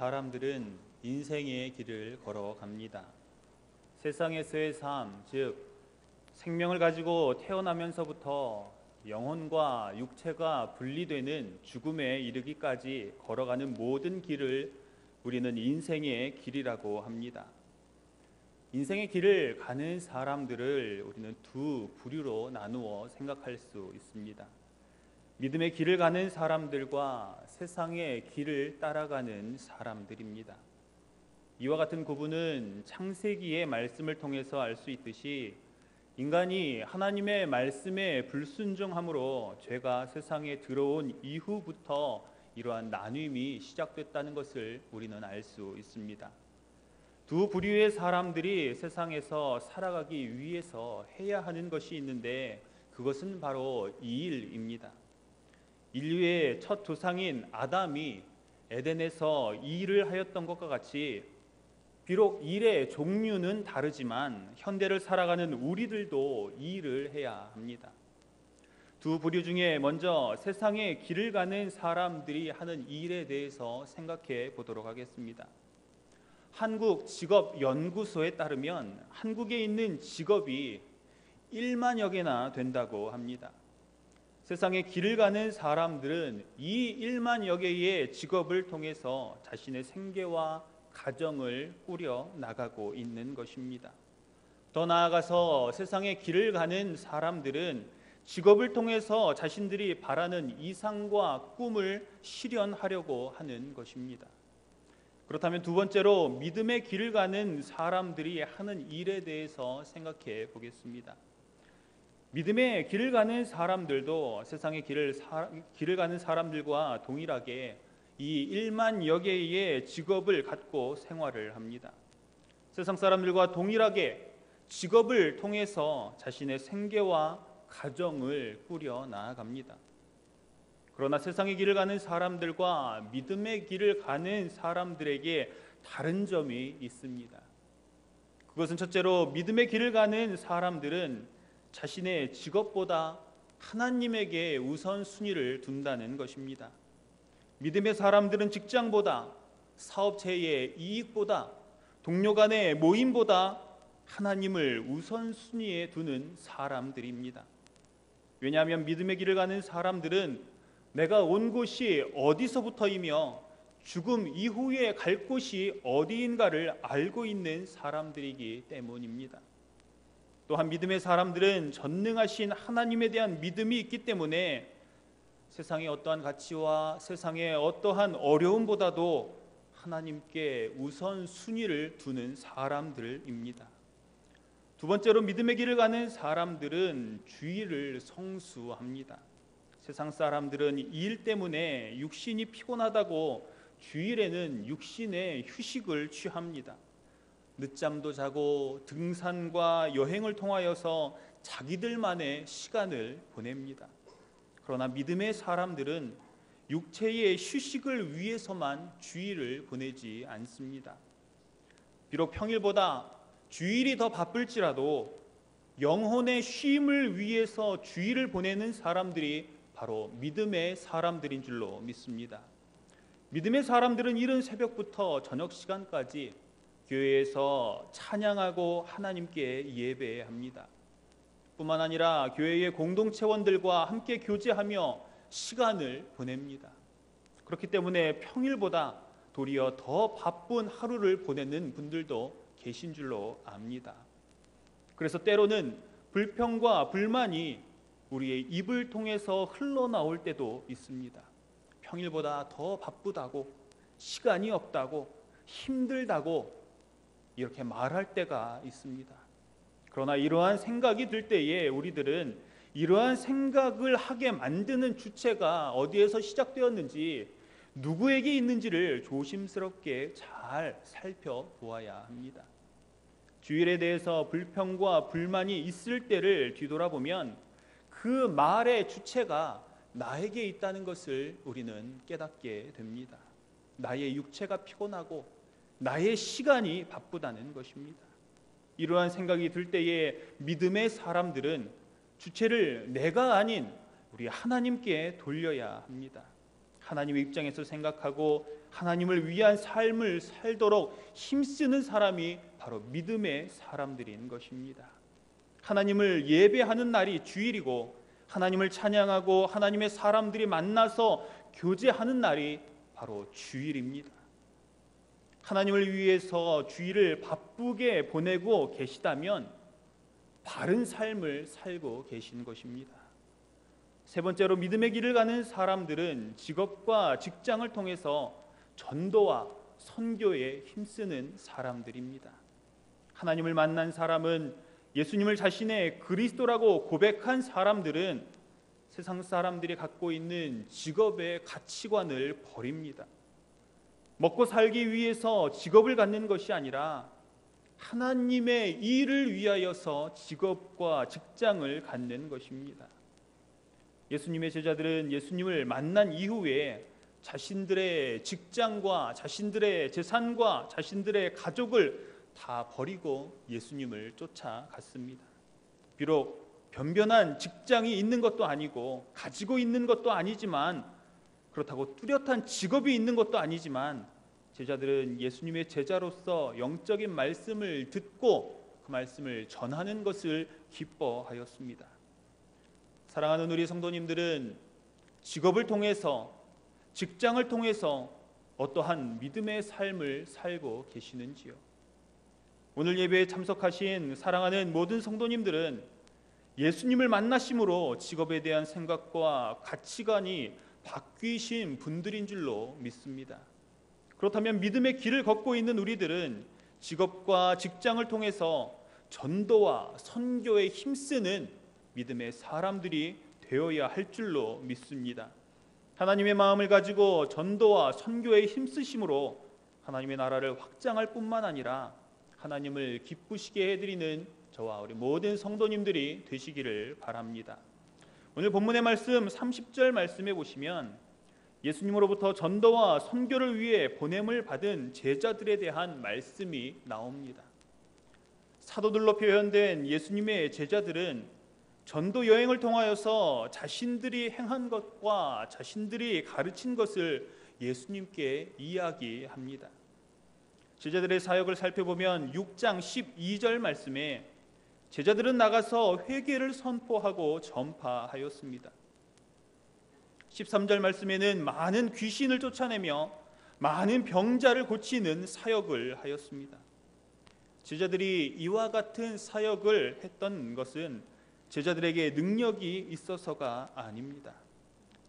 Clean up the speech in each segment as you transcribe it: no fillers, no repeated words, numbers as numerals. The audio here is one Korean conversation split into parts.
사람들은 인생의 길을 걸어갑니다. 세상에서의 삶, 즉 생명을 가지고 태어나면서부터 영혼과 육체가 분리되는 죽음에 이르기까지 걸어가는 모든 길을 우리는 인생의 길이라고 합니다. 인생의 길을 가는 사람들을 우리는 두 부류로 나누어 생각할 수 있습니다. 믿음의 길을 가는 사람들과 세상의 길을 따라가는 사람들입니다. 이와 같은 구분은 창세기의 말씀을 통해서 알 수 있듯이 인간이 하나님의 말씀에 불순종함으로 죄가 세상에 들어온 이후부터 이러한 나눔이 시작됐다는 것을 우리는 알 수 있습니다. 두 부류의 사람들이 세상에서 살아가기 위해서 해야 하는 것이 있는데 그것은 바로 이 일입니다. 인류의 첫 조상인 아담이 에덴에서 이 일을 하였던 것과 같이 비록 일의 종류는 다르지만 현대를 살아가는 우리들도 이 일을 해야 합니다. 두 부류 중에 먼저 세상의 길을 가는 사람들이 하는 일에 대해서 생각해 보도록 하겠습니다. 한국직업연구소에 따르면 한국에 있는 직업이 1만여 개나 된다고 합니다. 세상의 길을 가는 사람들은 이 1만여 개의 직업을 통해서 자신의 생계와 가정을 꾸려 나가고 있는 것입니다. 더 나아가서 세상의 길을 가는 사람들은 직업을 통해서 자신들이 바라는 이상과 꿈을 실현하려고 하는 것입니다. 그렇다면 두 번째로 믿음의 길을 가는 사람들이 하는 일에 대해서 생각해 보겠습니다. 믿음의 길을 가는 사람들도 세상의 길을 가는 사람들과 동일하게 이 1만여 개의 직업을 갖고 생활을 합니다. 세상 사람들과 동일하게 직업을 통해서 자신의 생계와 가정을 꾸려 나아갑니다. 그러나 세상의 길을 가는 사람들과 믿음의 길을 가는 사람들에게 다른 점이 있습니다. 그것은 첫째로 믿음의 길을 가는 사람들은 자신의 직업보다 하나님에게 우선순위를 둔다는 것입니다. 믿음의 사람들은 직장보다, 사업체의 이익보다, 동료 간의 모임보다 하나님을 우선순위에 두는 사람들입니다. 왜냐하면 믿음의 길을 가는 사람들은 내가 온 곳이 어디서부터이며 죽음 이후에 갈 곳이 어디인가를 알고 있는 사람들이기 때문입니다. 또한 믿음의 사람들은 전능하신 하나님에 대한 믿음이 있기 때문에 세상의 어떠한 가치와 세상의 어떠한 어려움보다도 하나님께 우선순위를 두는 사람들입니다. 두 번째로 믿음의 길을 가는 사람들은 주일을 성수합니다. 세상 사람들은 일 때문에 육신이 피곤하다고 주일에는 육신의 휴식을 취합니다. 늦잠도 자고 등산과 여행을 통하여서 자기들만의 시간을 보냅니다. 그러나 믿음의 사람들은 육체의 휴식을 위해서만 주일을 보내지 않습니다. 비록 평일보다 주일이 더 바쁠지라도 영혼의 쉼을 위해서 주일을 보내는 사람들이 바로 믿음의 사람들인 줄로 믿습니다. 믿음의 사람들은 이른 새벽부터 저녁 시간까지 교회에서 찬양하고 하나님께 예배합니다. 뿐만 아니라 교회의 공동체원들과 함께 교제하며 시간을 보냅니다. 그렇기 때문에 평일보다 도리어 더 바쁜 하루를 보내는 분들도 계신 줄로 압니다. 그래서 때로는 불평과 불만이 우리의 입을 통해서 흘러나올 때도 있습니다. 평일보다 더 바쁘다고, 시간이 없다고, 힘들다고 이렇게 말할 때가 있습니다. 그러나 이러한 생각이 들 때에 우리들은 이러한 생각을 하게 만드는 주체가 어디에서 시작되었는지, 누구에게 있는지를 조심스럽게 잘 살펴보아야 합니다. 주일에 대해서 불평과 불만이 있을 때를 뒤돌아보면 그 말의 주체가 나에게 있다는 것을 우리는 깨닫게 됩니다. 나의 육체가 피곤하고 나의 시간이 바쁘다는 것입니다. 이러한 생각이 들 때에 믿음의 사람들은 주체를 내가 아닌 우리 하나님께 돌려야 합니다. 하나님의 입장에서 생각하고 하나님을 위한 삶을 살도록 힘쓰는 사람이 바로 믿음의 사람들인 것입니다. 하나님을 예배하는 날이 주일이고 하나님을 찬양하고 하나님의 사람들이 만나서 교제하는 날이 바로 주일입니다. 하나님을 위해서 주일을 바쁘게 보내고 계시다면 바른 삶을 살고 계신 것입니다. 세 번째로 믿음의 길을 가는 사람들은 직업과 직장을 통해서 전도와 선교에 힘쓰는 사람들입니다. 하나님을 만난 사람은, 예수님을 자신의 그리스도라고 고백한 사람들은 세상 사람들이 갖고 있는 직업의 가치관을 버립니다. 먹고 살기 위해서 직업을 갖는 것이 아니라 하나님의 일을 위하여서 직업과 직장을 갖는 것입니다. 예수님의 제자들은 예수님을 만난 이후에 자신들의 직장과 자신들의 재산과 자신들의 가족을 다 버리고 예수님을 쫓아갔습니다. 비록 변변한 직장이 있는 것도 아니고 가지고 있는 것도 아니지만, 그렇다고 뚜렷한 직업이 있는 것도 아니지만, 제자들은 예수님의 제자로서 영적인 말씀을 듣고 그 말씀을 전하는 것을 기뻐하였습니다. 사랑하는 우리 성도님들은 직업을 통해서, 직장을 통해서 어떠한 믿음의 삶을 살고 계시는지요? 오늘 예배에 참석하신 사랑하는 모든 성도님들은 예수님을 만나심으로 직업에 대한 생각과 가치관이 바뀌신 분들인 줄로 믿습니다. 그렇다면 믿음의 길을 걷고 있는 우리들은 직업과 직장을 통해서 전도와 선교에 힘쓰는 믿음의 사람들이 되어야 할 줄로 믿습니다. 하나님의 마음을 가지고 전도와 선교에 힘쓰심으로 하나님의 나라를 확장할 뿐만 아니라 하나님을 기쁘시게 해드리는 저와 우리 모든 성도님들이 되시기를 바랍니다. 오늘 본문의 말씀 30절 말씀에 보시면 예수님으로부터 전도와 선교를 위해 보냄을 받은 제자들에 대한 말씀이 나옵니다. 사도들로 표현된 예수님의 제자들은 전도 여행을 통하여서 자신들이 행한 것과 자신들이 가르친 것을 예수님께 이야기합니다. 제자들의 사역을 살펴보면 6장 12절 말씀에 제자들은 나가서 회개를 선포하고 전파하였습니다. 13절 말씀에는 많은 귀신을 쫓아내며 많은 병자를 고치는 사역을 하였습니다. 제자들이 이와 같은 사역을 했던 것은 제자들에게 능력이 있어서가 아닙니다.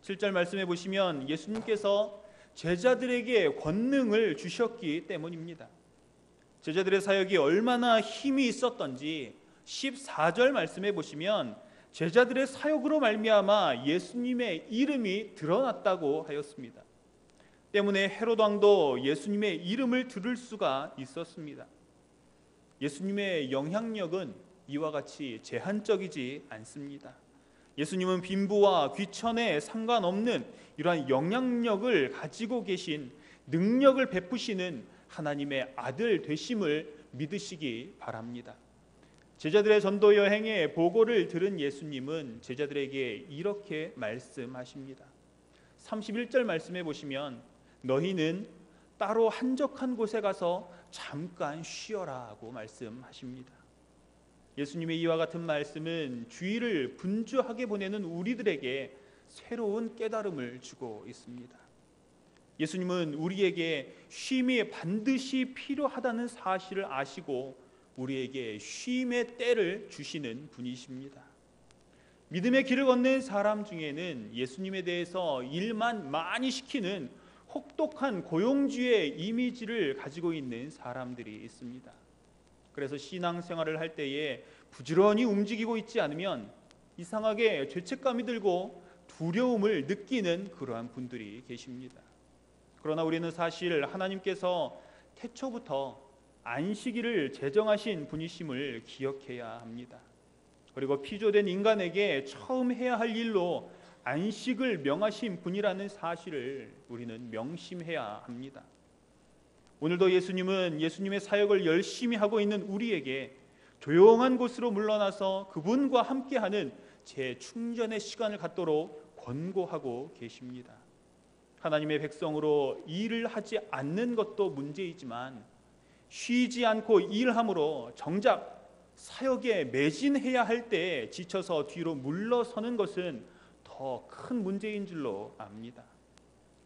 7절 말씀해 보시면 예수님께서 제자들에게 권능을 주셨기 때문입니다. 제자들의 사역이 얼마나 힘이 있었던지 14절 말씀해 보시면 제자들의 사역으로 말미암아 예수님의 이름이 드러났다고 하였습니다. 때문에 헤롯 왕도 예수님의 이름을 들을 수가 있었습니다. 예수님의 영향력은 이와 같이 제한적이지 않습니다. 예수님은 빈부와 귀천에 상관없는 이러한 영향력을 가지고 계신, 능력을 베푸시는 하나님의 아들 되심을 믿으시기 바랍니다. 제자들의 전도 여행의 보고를 들은 예수님은 제자들에게 이렇게 말씀하십니다. 31절 말씀해 보시면 너희는 따로 한적한 곳에 가서 잠깐 쉬어라 하고 말씀하십니다. 예수님의 이와 같은 말씀은 주일을 분주하게 보내는 우리들에게 새로운 깨달음을 주고 있습니다. 예수님은 우리에게 쉼이 반드시 필요하다는 사실을 아시고 우리에게 쉼의 때를 주시는 분이십니다. 믿음의 길을 걷는 사람 중에는 예수님에 대해서 일만 많이 시키는 혹독한 고용주의 이미지를 가지고 있는 사람들이 있습니다. 그래서 신앙생활을 할 때에 부지런히 움직이고 있지 않으면 이상하게 죄책감이 들고 두려움을 느끼는 그러한 분들이 계십니다. 그러나 우리는 사실 하나님께서 태초부터 안식일을 제정하신 분이심을 기억해야 합니다. 그리고 피조된 인간에게 처음 해야 할 일로 안식을 명하신 분이라는 사실을 우리는 명심해야 합니다. 오늘도 예수님은 예수님의 사역을 열심히 하고 있는 우리에게 조용한 곳으로 물러나서 그분과 함께하는 재충전의 시간을 갖도록 권고하고 계십니다. 하나님의 백성으로 일을 하지 않는 것도 문제이지만 쉬지 않고 일함으로 정작 사역에 매진해야 할 때 지쳐서 뒤로 물러서는 것은 더 큰 문제인 줄로 압니다.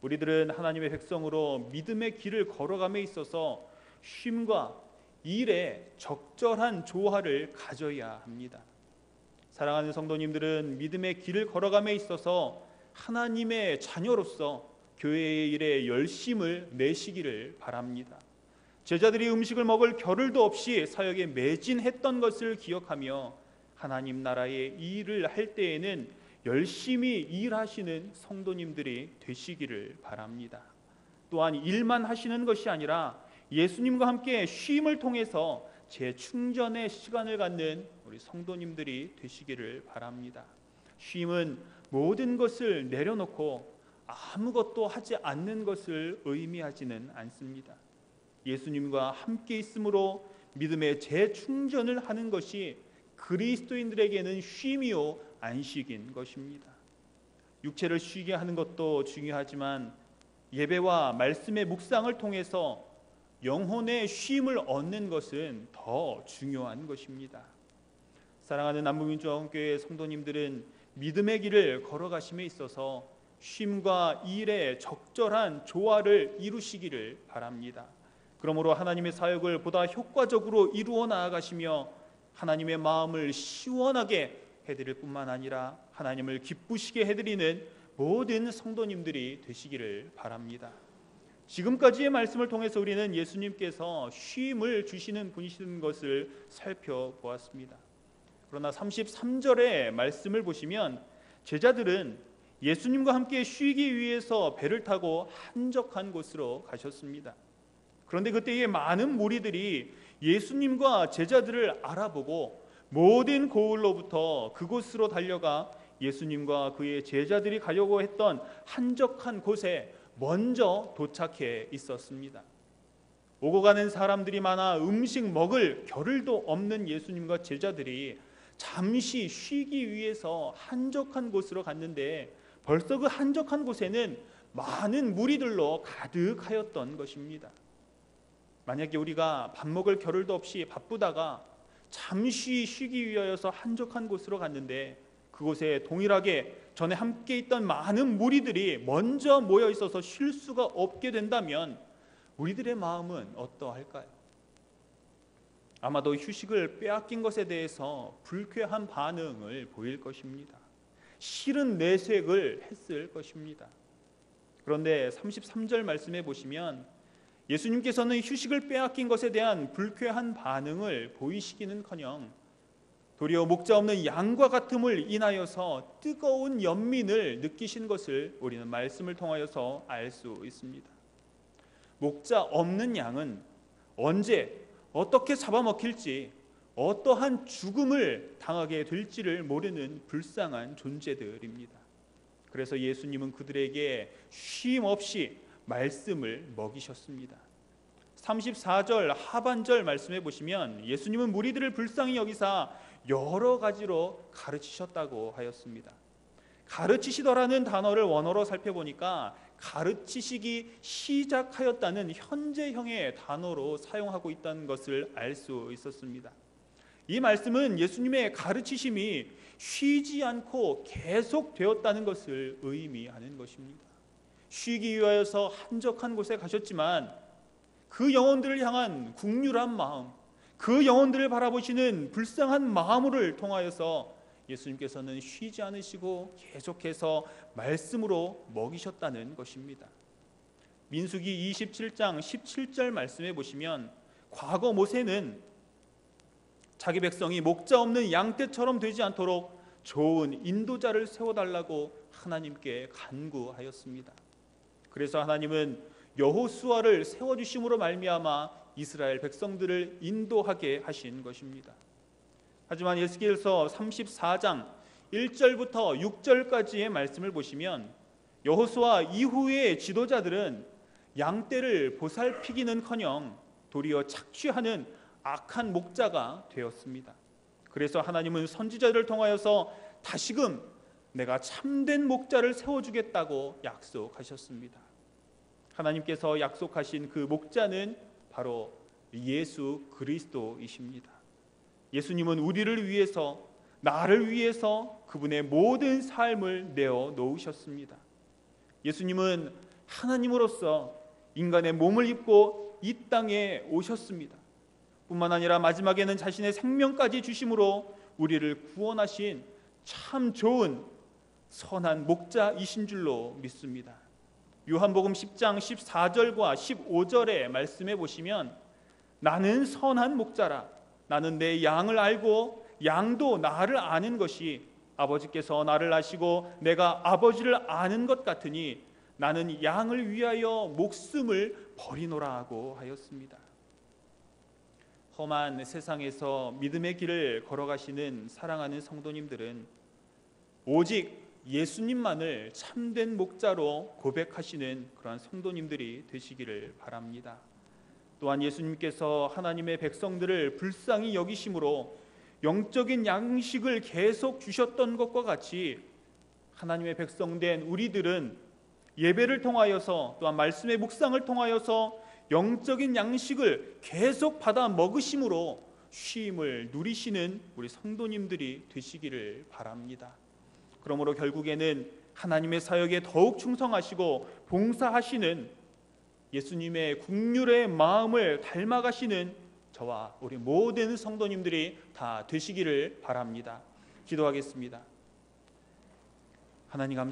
우리들은 하나님의 백성으로 믿음의 길을 걸어감에 있어서 쉼과 일에 적절한 조화를 가져야 합니다. 사랑하는 성도님들은 믿음의 길을 걸어감에 있어서 하나님의 자녀로서 교회의 일에 열심을 내시기를 바랍니다. 제자들이 음식을 먹을 겨를도 없이 사역에 매진했던 것을 기억하며 하나님 나라의 일을 할 때에는 열심히 일하시는 성도님들이 되시기를 바랍니다. 또한 일만 하시는 것이 아니라 예수님과 함께 쉼을 통해서 재충전의 시간을 갖는 우리 성도님들이 되시기를 바랍니다. 쉼은 모든 것을 내려놓고 아무것도 하지 않는 것을 의미하지는 않습니다. 예수님과 함께 있음으로 믿음의 재충전을 하는 것이 그리스도인들에게는 쉼이요 안식인 것입니다. 육체를 쉬게 하는 것도 중요하지만 예배와 말씀의 묵상을 통해서 영혼의 쉼을 얻는 것은 더 중요한 것입니다. 사랑하는 남부민주교회 성도님들은 믿음의 길을 걸어가심에 있어서 쉼과 일의 적절한 조화를 이루시기를 바랍니다. 그러므로 하나님의 사역을 보다 효과적으로 이루어 나아가시며 하나님의 마음을 시원하게 해드릴 뿐만 아니라 하나님을 기쁘시게 해드리는 모든 성도님들이 되시기를 바랍니다. 지금까지의 말씀을 통해서 우리는 예수님께서 쉼을 주시는 분이신 것을 살펴보았습니다. 그러나 33절의 말씀을 보시면 제자들은 예수님과 함께 쉬기 위해서 배를 타고 한적한 곳으로 가셨습니다. 그런데 그때의 많은 무리들이 예수님과 제자들을 알아보고 모든 고을로부터 그곳으로 달려가 예수님과 그의 제자들이 가려고 했던 한적한 곳에 먼저 도착해 있었습니다. 오고 가는 사람들이 많아 음식 먹을 겨를도 없는 예수님과 제자들이 잠시 쉬기 위해서 한적한 곳으로 갔는데 벌써 그 한적한 곳에는 많은 무리들로 가득하였던 것입니다. 만약에 우리가 밥 먹을 겨를도 없이 바쁘다가 잠시 쉬기 위하여서 한적한 곳으로 갔는데 그곳에 동일하게 전에 함께 있던 많은 무리들이 먼저 모여 있어서 쉴 수가 없게 된다면 우리들의 마음은 어떠할까요? 아마도 휴식을 빼앗긴 것에 대해서 불쾌한 반응을 보일 것입니다. 싫은 내색을 했을 것입니다. 그런데 33절 말씀에 보시면 예수님께서는 휴식을 빼앗긴 것에 대한 불쾌한 반응을 보이시기는커녕 도리어 목자 없는 양과 같음을 인하여서 뜨거운 연민을 느끼신 것을 우리는 말씀을 통하여서 알 수 있습니다. 목자 없는 양은 언제 어떻게 잡아먹힐지 어떠한 죽음을 당하게 될지를 모르는 불쌍한 존재들입니다. 그래서 예수님은 그들에게 쉼 없이 말씀을 먹이셨습니다. 34절 하반절 말씀해 보시면 예수님은 무리들을 불쌍히 여기사 여러 가지로 가르치셨다고 하였습니다. 가르치시더라는 단어를 원어로 살펴보니까 가르치시기 시작하였다는 현재형의 단어로 사용하고 있다는 것을 알 수 있었습니다. 이 말씀은 예수님의 가르치심이 쉬지 않고 계속되었다는 것을 의미하는 것입니다. 쉬기 위하여서 한적한 곳에 가셨지만 그 영혼들을 향한 긍휼한 마음, 그 영혼들을 바라보시는 불쌍한 마음을 통하여서 예수님께서는 쉬지 않으시고 계속해서 말씀으로 먹이셨다는 것입니다. 민수기 27장 17절 말씀해 보시면 과거 모세는 자기 백성이 목자 없는 양떼처럼 되지 않도록 좋은 인도자를 세워달라고 하나님께 간구하였습니다. 그래서 하나님은 여호수아를 세워주심으로 말미암아 이스라엘 백성들을 인도하게 하신 것입니다. 하지만 에스겔서 34장 1절부터 6절까지의 말씀을 보시면 여호수아 이후의 지도자들은 양떼를 보살피기는커녕 도리어 착취하는 악한 목자가 되었습니다. 그래서 하나님은 선지자를 통하여서 다시금 내가 참된 목자를 세워주겠다고 약속하셨습니다. 하나님께서 약속하신 그 목자는 바로 예수 그리스도이십니다. 예수님은 우리를 위해서, 나를 위해서 그분의 모든 삶을 내어 놓으셨습니다. 예수님은 하나님으로서 인간의 몸을 입고 이 땅에 오셨습니다. 뿐만 아니라 마지막에는 자신의 생명까지 주심으로 우리를 구원하신 참 좋은 선한 목자이신 줄로 믿습니다. 요한복음 10장 14절과 15절의 말씀에 보시면 나는 선한 목자라, 나는 내 양을 알고 양도 나를 아는 것이 아버지께서 나를 아시고 내가 아버지를 아는 것 같으니 나는 양을 위하여 목숨을 버리노라 하고 하였습니다. 험한 세상에서 믿음의 길을 걸어가시는 사랑하는 성도님들은 오직 예수님만을 참된 목자로 고백하시는 그러한 성도님들이 되시기를 바랍니다. 또한 예수님께서 하나님의 백성들을 불쌍히 여기심으로 영적인 양식을 계속 주셨던 것과 같이 하나님의 백성된 우리들은 예배를 통하여서 또한 말씀의 묵상을 통하여서 영적인 양식을 계속 받아 먹으심으로 쉼을 누리시는 우리 성도님들이 되시기를 바랍니다. 그러므로 결국에는 하나님의 사역에 더욱 충성하시고 봉사하시는 예수님의 긍휼의 마음을 닮아가시는 저와 우리 모든 성도님들이 다 되시기를 바랍니다. 기도하겠습니다. 하나님 감사합니다.